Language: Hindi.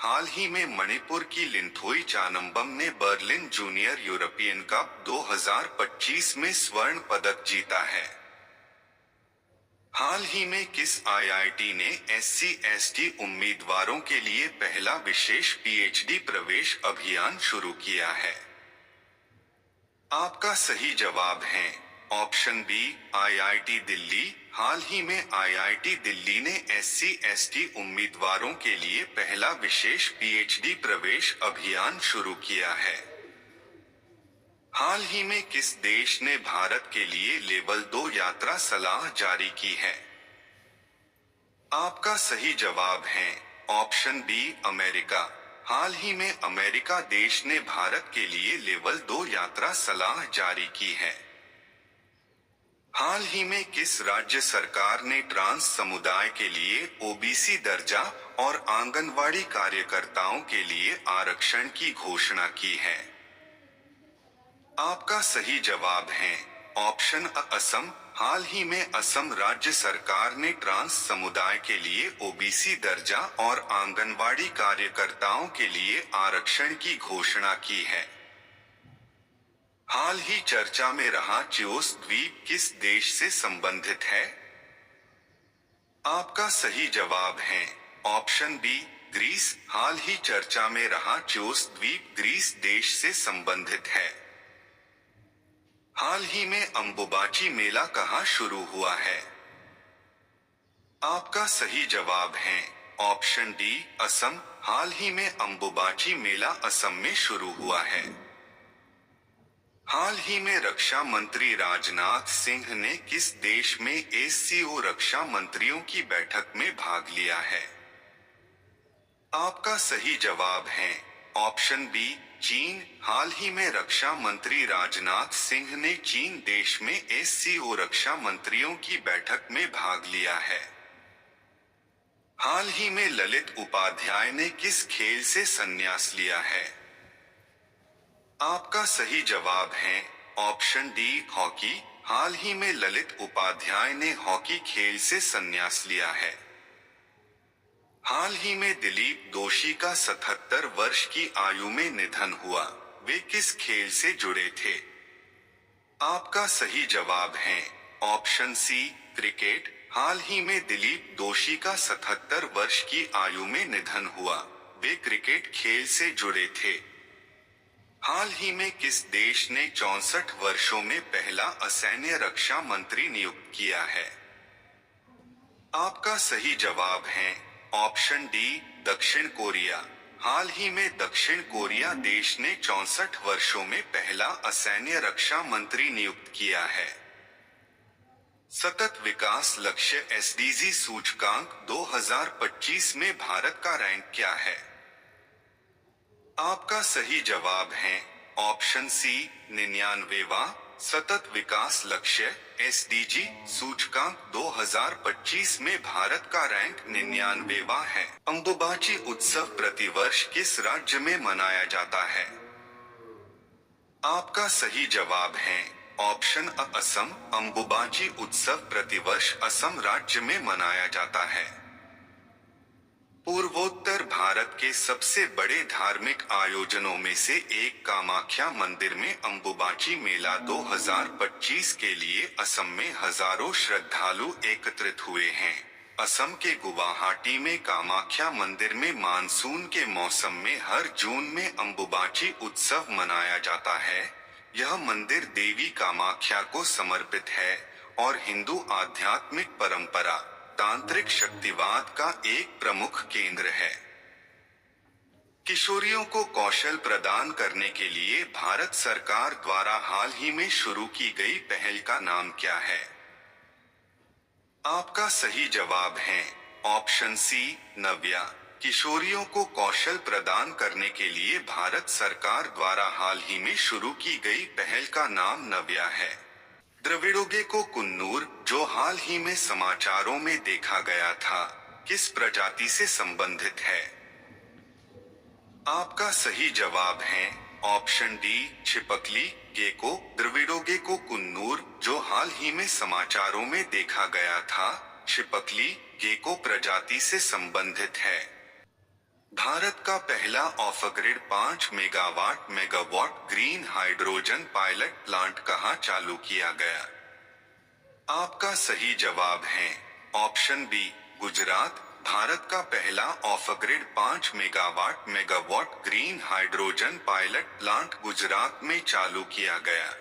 हाल ही में मणिपुर की लिंथोई चानम्बम ने बर्लिन जूनियर यूरोपियन कप 2025 में स्वर्ण पदक जीता है। हाल ही में किस आईआईटी ने SC/ST उम्मीदवारों के लिए पहला विशेष PhD प्रवेश अभियान शुरू किया है? आपका सही जवाब है ऑप्शन बी, IIT दिल्ली। हाल ही में IIT दिल्ली ने SC/ST उम्मीदवारों के लिए पहला विशेष PhD प्रवेश अभियान शुरू किया है। हाल ही में किस देश ने भारत के लिए लेवल 2 यात्रा सलाह जारी की है? आपका सही जवाब है ऑप्शन बी, अमेरिका। हाल ही में अमेरिका देश ने भारत के लिए लेवल 2 यात्रा सलाह जारी की है। हाल ही में किस राज्य सरकार ने ट्रांस समुदाय के लिए OBC दर्जा और आंगनवाड़ी कार्यकर्ताओं के लिए आरक्षण की घोषणा की है? आपका सही जवाब है ऑप्शन अ, असम। हाल ही में असम राज्य सरकार ने ट्रांस समुदाय के लिए OBC दर्जा और आंगनवाड़ी कार्यकर्ताओं के लिए आरक्षण की घोषणा की है। हाल ही चर्चा में रहा चिओस द्वीप किस देश से संबंधित है? आपका सही जवाब है ऑप्शन बी, ग्रीस। हाल ही चर्चा में रहा चिओस द्वीप ग्रीस देश से संबंधित है। हाल ही में अंबुबाची मेला कहाँ शुरू हुआ है? आपका सही जवाब है ऑप्शन डी, असम। हाल ही में अंबुबाची मेला असम में शुरू हुआ है। हाल ही में रक्षा मंत्री राजनाथ सिंह ने किस देश में SCO रक्षा मंत्रियों की बैठक में भाग लिया है? आपका सही जवाब है ऑप्शन बी, चीन। हाल ही में रक्षा मंत्री राजनाथ सिंह ने चीन देश में SCO रक्षा मंत्रियों की बैठक में भाग लिया है। हाल ही में ललित उपाध्याय ने किस खेल से संन्यास लिया है? आपका सही जवाब है ऑप्शन डी, हॉकी। हाल ही में ललित उपाध्याय ने हॉकी खेल से संन्यास लिया है। हाल ही में दिलीप दोषी का 77 वर्ष की आयु में निधन हुआ। वे किस खेल से जुड़े थे? आपका सही जवाब है ऑप्शन सी, क्रिकेट। हाल ही में दिलीप दोषी का 77 वर्ष की आयु में निधन हुआ। वे क्रिकेट खेल से जुड़े थे। हाल ही में किस देश ने 64 वर्षों में पहला असैन्य रक्षा मंत्री नियुक्त किया है? आपका सही जवाब है ऑप्शन डी, दक्षिण कोरिया। हाल ही में दक्षिण कोरिया देश ने 64 वर्षों में पहला असैन्य रक्षा मंत्री नियुक्त किया है। सतत विकास लक्ष्य SDG सूचकांक 2025 में भारत का रैंक क्या है? आपका सही जवाब है ऑप्शन सी, 99वां। सतत विकास लक्ष्य SDG सूचकांक 2025 में भारत का रैंक 99वां है। अंबुबाची उत्सव प्रतिवर्ष किस राज्य में मनाया जाता है? आपका सही जवाब है ऑप्शन अ, असम। अंबुबाची उत्सव प्रतिवर्ष असम राज्य में मनाया जाता है। पूर्वोत्तर भारत के सबसे बड़े धार्मिक आयोजनों में से एक कामाख्या मंदिर में अंबुबाची मेला 2025 के लिए असम में हजारों श्रद्धालु एकत्रित हुए हैं। असम के गुवाहाटी में कामाख्या मंदिर में मानसून के मौसम में हर जून में अंबुबाची उत्सव मनाया जाता है। यह मंदिर देवी कामाख्या को समर्पित है और हिंदू आध्यात्मिक परंपरा, तांत्रिक शक्तिवाद का एक प्रमुख केंद्र है। किशोरियों को कौशल प्रदान करने के लिए भारत सरकार द्वारा हाल ही में शुरू की गई पहल का नाम क्या है? आपका सही जवाब है ऑप्शन सी, नव्या। किशोरियों को कौशल प्रदान करने के लिए भारत सरकार द्वारा हाल ही में शुरू की गई पहल का नाम नव्या है। द्रविड़ोगे को कुन्नूर, जो हाल ही में समाचारों में देखा गया था, किस प्रजाति से संबंधित है? आपका सही जवाब है ऑप्शन डी, छिपकली गेको। द्रविड़ोगे को कुन्नूर, जो हाल ही में समाचारों में देखा गया था, छिपकली गेको प्रजाति से संबंधित है। भारत का पहला of grid 5 megawatt green hydrogen pilot plant कहाँ चालू किया गया? आपका सही जवाब है ऑप्शन बी, गुजरात। भारत का पहला of grid 5 megawatt green hydrogen pilot plant Gujarat में चालू किया गया।